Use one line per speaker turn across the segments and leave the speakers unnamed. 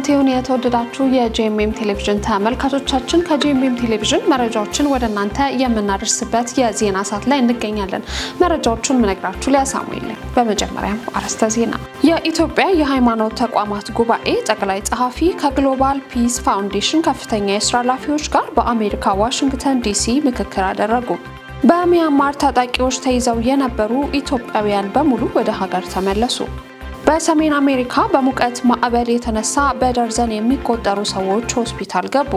ለናንተውን የተወደዳችሁ የጄኤምኤም ቴሌቪዥን ተመልካቾቻችን ከጄኤምኤም ቴሌቪዥን መረጃዎችን ወደናንተ የምናደርስበት የዜና ሰዓት ላይ እንገኛለን። መረጃዎቹን ምነግራችሁ ለሳሙኤል ነኝ። በመጀመሪያም አርዕስተ ዜና። የኢትዮጵያ የሃይማኖት ተቋማት ጉባኤ ጠቅላይ ጸሐፊ ከግሎባል ፒስ ፋውንዴሽን ከፍተኛ የሥራ ኃላፊዎች ጋር በአሜሪካ ዋሽንግተን ዲሲ ምክክር አደረጉ። በሚያንማር ታጣቂዎች ተይዘው የነበሩ ኢትዮጵያውያን በሙሉ ወደ ሀገር ተመለሱ። በሰሜን አሜሪካ በሙቀት ማዕበል የተነሳ በደርዘን የሚቆጠሩ ሰዎች ሆስፒታል ገቡ።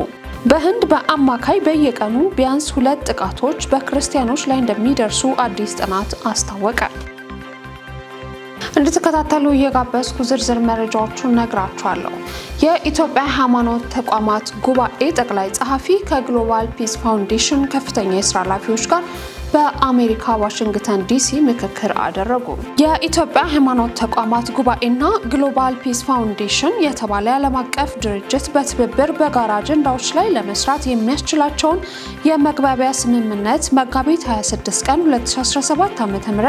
በህንድ በአማካይ በየቀኑ ቢያንስ 2 ጥቃቶች በክርስቲያኖች ላይ እንደሚደርሱ አዲስ ጥናት አስታወቀ። እንድትከታተሉ የጋበዝኩ ዝርዝር መረጃዎችን ነግራችኋለሁ። የኢትዮጵያ ሃይማኖት ተቋማት ጉባኤ ጠቅላይ ጸሐፊ ከግሎባል ፒስ ፋውንዴሽን ከፍተኛ የሥራ ኃላፊዎች ጋር በአሜሪካ ዋሽንግተን ዲሲ ምክክር አደረጉ። የኢትዮጵያ ሃይማኖት ተቋማት ጉባኤና ግሎባል ፒስ ፋውንዴሽን የተባለ ዓለም አቀፍ ድርጅት በትብብር በጋራ አጀንዳዎች ላይ ለመስራት የሚያስችላቸውን የመግባቢያ ስምምነት መጋቢት 26 ቀን 2017 ዓ.ም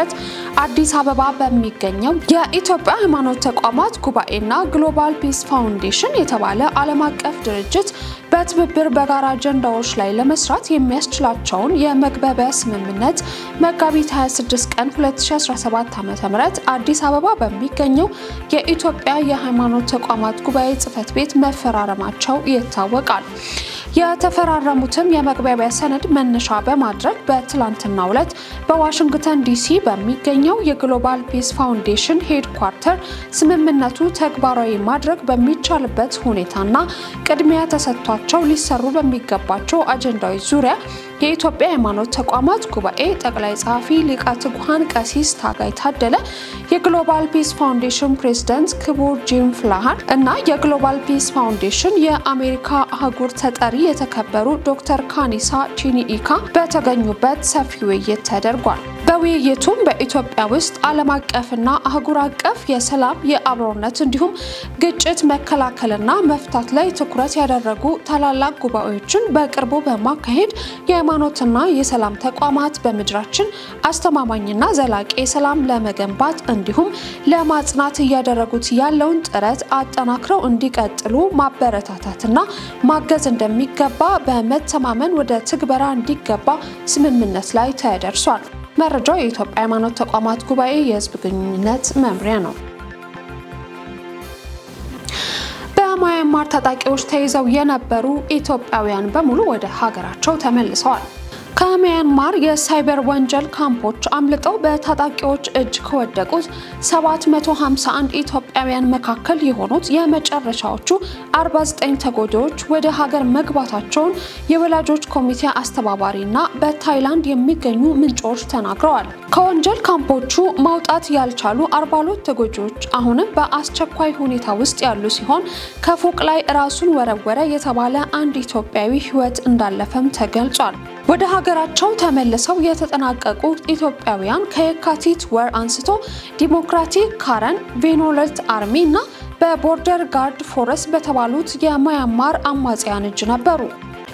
አዲስ አበባ በሚገኘው የኢትዮጵያ ሃይማኖት ተቋማት ጉባኤና ግሎባል ፒስ ፋውንዴሽን የተባለ ዓለም አቀፍ ድርጅት በትብብር በጋራ አጀንዳዎች ላይ ለመስራት የሚያስችላቸውን የመግባቢያ ስምምነት መጋቢት 26 ቀን 2017 ዓ.ም አዲስ አበባ በሚገኘው የኢትዮጵያ የሃይማኖት ተቋማት ጉባኤ ጽፈት ቤት መፈራረማቸው ይታወቃል። የተፈራረሙትም የመግባቢያ ሰነድ መነሻ በማድረግ በትላንትናው ዕለት በዋሽንግተን ዲሲ በሚገኘው የግሎባል ፒስ ፋውንዴሽን ሄድኳርተር ስምምነቱ ተግባራዊ ማድረግ በሚቻልበት ሁኔታና ቅድሚያ ተሰጥቷቸው ሊሰሩ በሚገባቸው አጀንዳዎች ዙሪያ የኢትዮጵያ ሃይማኖት ተቋማት ጉባኤ ጠቅላይ ጸሐፊ ሊቀ ትጉሃን ቀሲስ ታጋይ ታደለ፣ የግሎባል ፒስ ፋውንዴሽን ፕሬዝዳንት ክቡር ጂም ፍላሃን እና የግሎባል ፒስ ፋውንዴሽን የአሜሪካ አህጉር ተጠሪ የተከበሩ ዶክተር ካኒሳ ቺኒኢካ በተገኙበት ሰፊ ውይይት ተደርጓል። በውይይቱም በኢትዮጵያ ውስጥ ዓለም አቀፍና አህጉር አቀፍ የሰላም የአብሮነት እንዲሁም ግጭት መከላከልና መፍታት ላይ ትኩረት ያደረጉ ታላላቅ ጉባኤዎችን በቅርቡ በማካሄድ የሃይማኖትና የሰላም ተቋማት በምድራችን አስተማማኝና ዘላቂ ሰላም ለመገንባት እንዲሁም ለማጽናት ያደረጉት ያለውን ጥረት አጠናክረው እንዲቀጥሉ ማበረታታትና ማገዝ እንደሚገባ በመተማመን ወደ ትግበራ እንዲገባ ስምምነት ላይ ተደርሷል። መረጃው የኢትዮጵያ ሃይማኖት ተቋማት ጉባኤ የህዝብ ግንኙነት መምሪያ ነው። በሚያንማር ታጣቂዎች ተይዘው የነበሩ ኢትዮጵያውያን በሙሉ ወደ ሀገራቸው ተመልሰዋል። ከሚያንማር የሳይበር ወንጀል ካምፖች አምልጠው በታጣቂዎች እጅ ከወደቁት 751 ኢትዮጵያውያን መካከል የሆኑት የመጨረሻዎቹ 49 ተጎጂዎች ወደ ሀገር መግባታቸውን የወላጆች ኮሚቴ አስተባባሪና በታይላንድ የሚገኙ ምንጮች ተናግረዋል። ከወንጀል ካምፖቹ ማውጣት ያልቻሉ 42 ተጎጂዎች አሁንም በአስቸኳይ ሁኔታ ውስጥ ያሉ ሲሆን ከፎቅ ላይ ራሱን ወረወረ የተባለ አንድ ኢትዮጵያዊ ህይወት እንዳለፈም ተገልጿል። ወደ ሀገራቸው ተመልሰው የተጠናቀቁ ኢትዮጵያውያን ከየካቲት ወር አንስቶ ዲሞክራቲክ ካረን ቬኖለንት አርሚ እና በቦርደር ጋርድ ፎረስ በተባሉት የሚያንማር አማጽያን እጅ ነበሩ።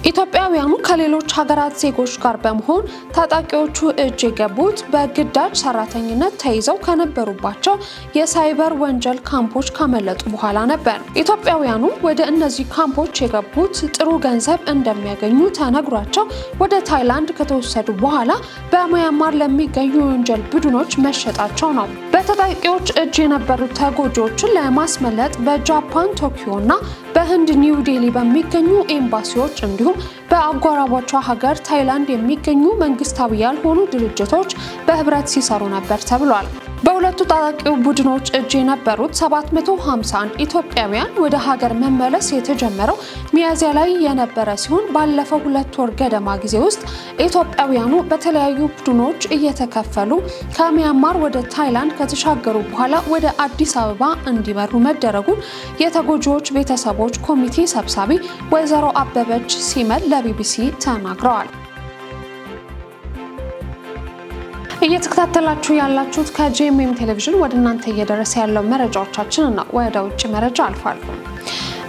ኢትዮጵያውያኑ ከሌሎች ሀገራት ዜጎች ጋር በመሆን ታጣቂዎቹ እጅ የገቡት በግዳጅ ሰራተኝነት ተይዘው ከነበሩባቸው የሳይበር ወንጀል ካምፖች ካመለጡ በኋላ ነበር። ኢትዮጵያውያኑ ወደ እነዚህ ካምፖች የገቡት ጥሩ ገንዘብ እንደሚያገኙ ተነግሯቸው ወደ ታይላንድ ከተወሰዱ በኋላ በሚያንማር ለሚገኙ ወንጀል ቡድኖች መሸጣቸው ነው። በታጣቂዎች እጅ የነበሩ ተጎጂዎችን ለማስመለጥ በጃፓን ቶኪዮና በህንድ ኒው ዴሊ በሚገኙ ኤምባሲዎች እንዲሁም በአጓራባቿ ሀገር ታይላንድ የሚገኙ መንግስታዊ ያልሆኑ ድርጅቶች በህብረት ሲሰሩ ነበር ተብሏል። በሁለቱ ታጣቂ ቡድኖች እጅ የነበሩት 751 ኢትዮጵያውያን ወደ ሀገር መመለስ የተጀመረው ሚያዝያ ላይ የነበረ ሲሆን ባለፈው 2 ወር ገደማ ጊዜ ውስጥ ኢትዮጵያውያኑ በተለያዩ ቡድኖች እየተከፈሉ ከሚያንማር ወደ ታይላንድ ከተሻገሩ በኋላ ወደ አዲስ አበባ እንዲመሩ መደረጉን የተጎጂዎች ቤተሰቦች ኮሚቴ ሰብሳቢ ወይዘሮ አበበች ሲመል ለቢቢሲ ተናግረዋል። እየተከታተላችሁ ያላችሁት ከጄኤምኤም ቴሌቪዥን ወደናንተ እየደረሰ ያለው መረጃዎቻችን እና ወደ ውጭ መረጃ አልፋለሁ።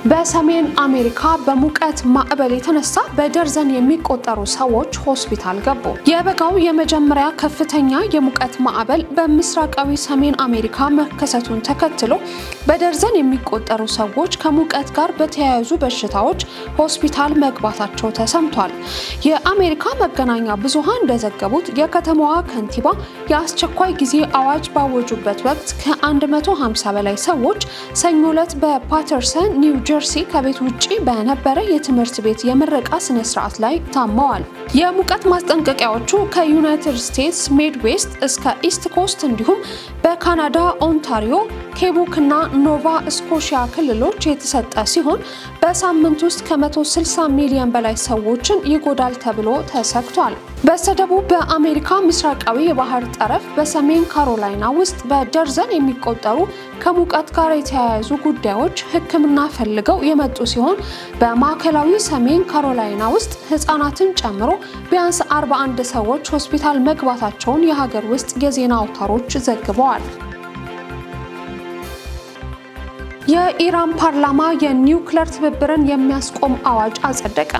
በሰሜን አሜሪካ በሙቀት ማዕበል የተነሳ በደርዘን የሚቆጠሩ ሰዎች ሆስፒታል ገቡ። የበጋው የመጀመሪያ ከፍተኛ የሙቀት ማዕበል በምስራቃዊ ሰሜን አሜሪካ መከሰቱን ተከትሎ በደርዘን የሚቆጠሩ ሰዎች ከሙቀት ጋር በተያያዙ በሽታዎች ሆስፒታል መግባታቸው ተሰምቷል። የአሜሪካ መገናኛ ብዙሃን እንደዘገቡት የከተማዋ ከንቲባ የአስቸኳይ ጊዜ አዋጅ ባወጁበት ወቅት ከ150 በላይ ሰዎች ሰኞ ዕለት በፓተርሰን ኒው ጀርሲ ከቤት ውጪ በነበረ የትምህርት ቤት የምረቃ ስነ ስርዓት ላይ ታመዋል። የሙቀት ማስጠንቀቂያዎቹ ከዩናይትድ ስቴትስ ሚድዌስት እስከ ኢስት ኮስት እንዲሁም በካናዳ ኦንታሪዮ፣ ኬቡክ እና ኖቫ ስኮሺያ ክልሎች የተሰጠ ሲሆን በሳምንት ውስጥ ከ160 ሚሊዮን በላይ ሰዎችን ይጎዳል ተብሎ ተሰክቷል። በስተደቡብ በአሜሪካ ምስራቃዊ የባህር ጠረፍ በሰሜን ካሮላይና ውስጥ በደርዘን የሚቆጠሩ ከሙቀት ጋር የተያያዙ ጉዳዮች ሕክምና ፈልገው የመጡ ሲሆን በማዕከላዊ ሰሜን ካሮላይና ውስጥ ህፃናትን ጨምሮ ቢያንስ 41 ሰዎች ሆስፒታል መግባታቸውን የሀገር ውስጥ የዜና አውታሮች ዘግበዋል። የኢራን ፓርላማ የኒውክሌር ትብብርን የሚያስቆም አዋጅ አጸደቀ።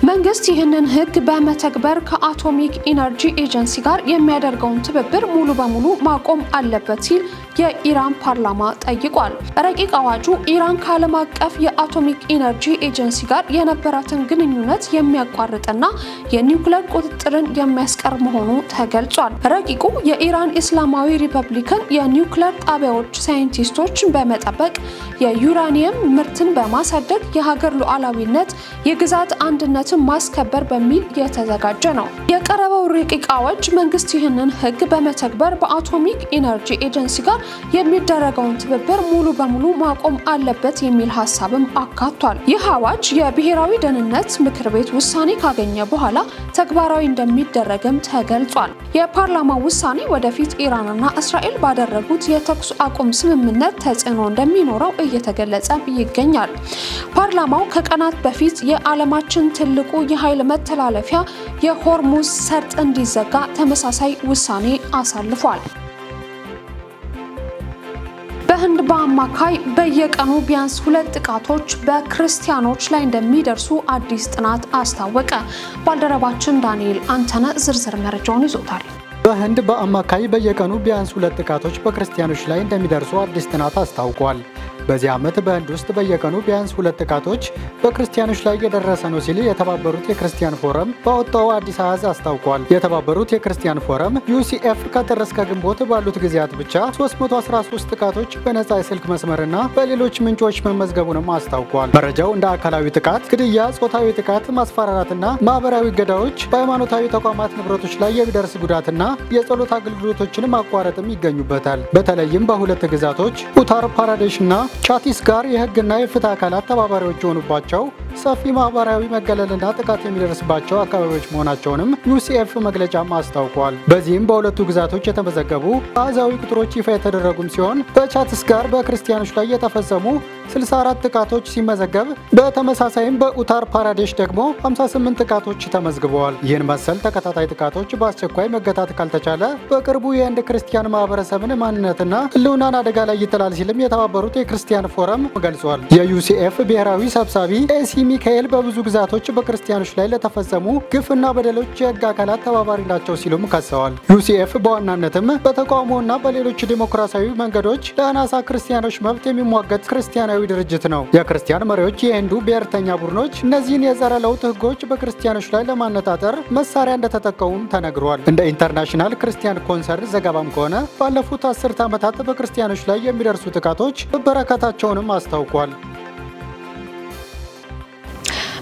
መንግስት ይህንን ህግ በመተግበር ከአቶሚክ ኢነርጂ ኤጀንሲ ጋር የሚያደርገውን ትብብር ሙሉ በሙሉ ማቆም አለበት ሲል የኢራን ፓርላማ ጠይቋል። ረቂቅ አዋጁ ኢራን ከዓለም አቀፍ የአቶሚክ ኢነርጂ ኤጀንሲ ጋር የነበራትን ግንኙነት የሚያቋርጥና የኒውክሌር ቁጥጥርን የሚያስቀር መሆኑ ተገልጿል። ረቂቁ የኢራን እስላማዊ ሪፐብሊክን የኒውክሌር ጣቢያዎች ሳይንቲስቶችን በመጠበቅ የዩራኒየም ምርትን በማሳደግ የሀገር ሉዓላዊነት የግዛት አንድነት ማስከበር በሚል የተዘጋጀ ነው። የቀረበው ረቂቅ አዋጅ መንግስት ይህንን ህግ በመተግበር በአቶሚክ ኢነርጂ ኤጀንሲ ጋር የሚደረገውን ትብብር ሙሉ በሙሉ ማቆም አለበት የሚል ሐሳብም አካቷል። ይህ አዋጅ የብሔራዊ ደህንነት ምክር ቤት ውሳኔ ካገኘ በኋላ ተግባራዊ እንደሚደረግም ተገልጿል። የፓርላማው ውሳኔ ወደፊት ኢራንና እስራኤል ባደረጉት የተኩስ አቁም ስምምነት ተጽዕኖ እንደሚኖረው እየተገለጸ ይገኛል። ፓርላማው ከቀናት በፊት የዓለማችን ትልቁ የኃይል መተላለፊያ የሆርሙዝ ሰርጥ እንዲዘጋ ተመሳሳይ ውሳኔ አሳልፏል። በህንድ በአማካይ በየቀኑ ቢያንስ 2 ጥቃቶች በክርስቲያኖች ላይ እንደሚደርሱ አዲስ ጥናት አስታወቀ። ባልደረባችን ዳንኤል አንተነ ዝርዝር መረጃውን ይዞታል።
በህንድ በአማካይ በየቀኑ ቢያንስ 2 ጥቃቶች በክርስቲያኖች ላይ እንደሚደርሱ አዲስ ጥናት አስታውቋል። በዚህ ዓመት በህንድ ውስጥ በየቀኑ ቢያንስ 2 ጥቃቶች በክርስቲያኖች ላይ እየደረሰ ነው ሲል የተባበሩት የክርስቲያን ፎረም ባወጣው አዲስ አሃዝ አስታውቋል። የተባበሩት የክርስቲያን ፎረም ዩሲኤፍ ከጥር እስከ ግንቦት ባሉት ጊዜያት ብቻ 313 ጥቃቶች በነፃ የስልክ መስመርና በሌሎች ምንጮች መመዝገቡንም አስታውቋል። መረጃው እንደ አካላዊ ጥቃት፣ ግድያ፣ ጾታዊ ጥቃት፣ ማስፈራራትና ማህበራዊ እገዳዎች፣ በሃይማኖታዊ ተቋማት ንብረቶች ላይ የሚደርስ ጉዳትና የጸሎት አገልግሎቶችን ማቋረጥም ይገኙበታል። በተለይም በሁለት ግዛቶች ኡታር ፕራዴሽና ቻቲስጋር የህግና የፍትህ አካላት ተባባሪዎች የሆኑባቸው ሰፊ ማህበራዊ መገለልና ጥቃት የሚደርስባቸው አካባቢዎች መሆናቸውንም ዩሲኤፍ መግለጫም አስታውቋል። በዚህም በሁለቱ ግዛቶች የተመዘገቡ አሃዛዊ ቁጥሮች ይፋ የተደረጉም ሲሆን በቻቲስጋር በክርስቲያኖች ላይ የተፈጸሙ 64 ጥቃቶች ሲመዘገብ በተመሳሳይም በኡታር ፕራዴሽ ደግሞ 58 ጥቃቶች ተመዝግበዋል። ይህን መሰል ተከታታይ ጥቃቶች በአስቸኳይ መገታት ካልተቻለ በቅርቡ የህንድ ክርስቲያን ማህበረሰብን ማንነትና ህልውናን አደጋ ላይ ይጥላል ሲልም የተባበሩት የክርስቲያን ፎረም ገልጿል። የዩሲኤፍ ብሔራዊ ሰብሳቢ ኤሲ ሚካኤል በብዙ ግዛቶች በክርስቲያኖች ላይ ለተፈጸሙ ግፍና በደሎች የህግ አካላት ተባባሪ ናቸው ሲሉም ከሰዋል። ዩሲኤፍ በዋናነትም በተቃውሞና በሌሎች ዲሞክራሲያዊ መንገዶች ለአናሳ ክርስቲያኖች መብት የሚሟገት ክርስቲያናዊ ድርጅት ነው። የክርስቲያን መሪዎች የሂንዱ ብሔርተኛ ቡድኖች እነዚህን የጸረ ለውጥ ህጎች በክርስቲያኖች ላይ ለማነጣጠር መሳሪያ እንደተጠቀሙም ተነግሯል። እንደ ኢንተርናሽናል ክርስቲያን ኮንሰርን ዘገባም ከሆነ ባለፉት 10 ዓመታት በክርስቲያኖች ላይ የሚደርሱ ጥቃቶች በረከታቸውንም አስታውቋል።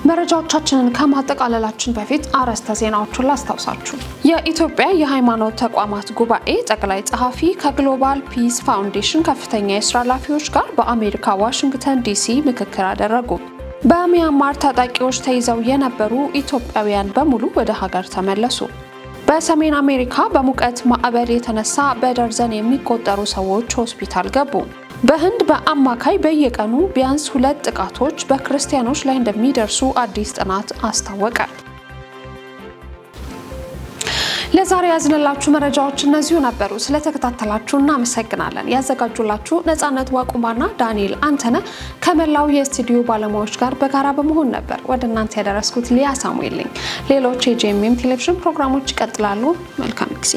መረጃዎቻችንን ከማጠቃለላችን በፊት አርዕስተ ዜናዎቹን ላስታውሳችሁ። የኢትዮጵያ የሃይማኖት ተቋማት ጉባኤ ጠቅላይ ጸሐፊ ከግሎባል ፒስ ፋውንዴሽን ከፍተኛ የስራ ኃላፊዎች ጋር በአሜሪካ ዋሽንግተን ዲሲ ምክክር አደረጉ። በሚያንማር ታጣቂዎች ተይዘው የነበሩ ኢትዮጵያውያን በሙሉ ወደ ሀገር ተመለሱ። በሰሜን አሜሪካ በሙቀት ማዕበል የተነሳ በደርዘን የሚቆጠሩ ሰዎች ሆስፒታል ገቡ። በህንድ በአማካይ በየቀኑ ቢያንስ 2 ጥቃቶች በክርስቲያኖች ላይ እንደሚደርሱ አዲስ ጥናት አስታወቀ። ለዛሬ ያዝነላችሁ መረጃዎች እነዚሁ ነበሩ ስለተከታተላችሁ እናመሰግናለን ያዘጋጁላችሁ ነፃነት ዋቁማና ዳንኤል አንተነ ከመላው የስቱዲዮ ባለሙያዎች ጋር በጋራ በመሆን ነበር ወደ እናንተ ያደረስኩት ሊያ ሳሙኤል ነኝ ሌሎች የጄኤምኤም ቴሌቪዥን ፕሮግራሞች ይቀጥላሉ መልካም ጊዜ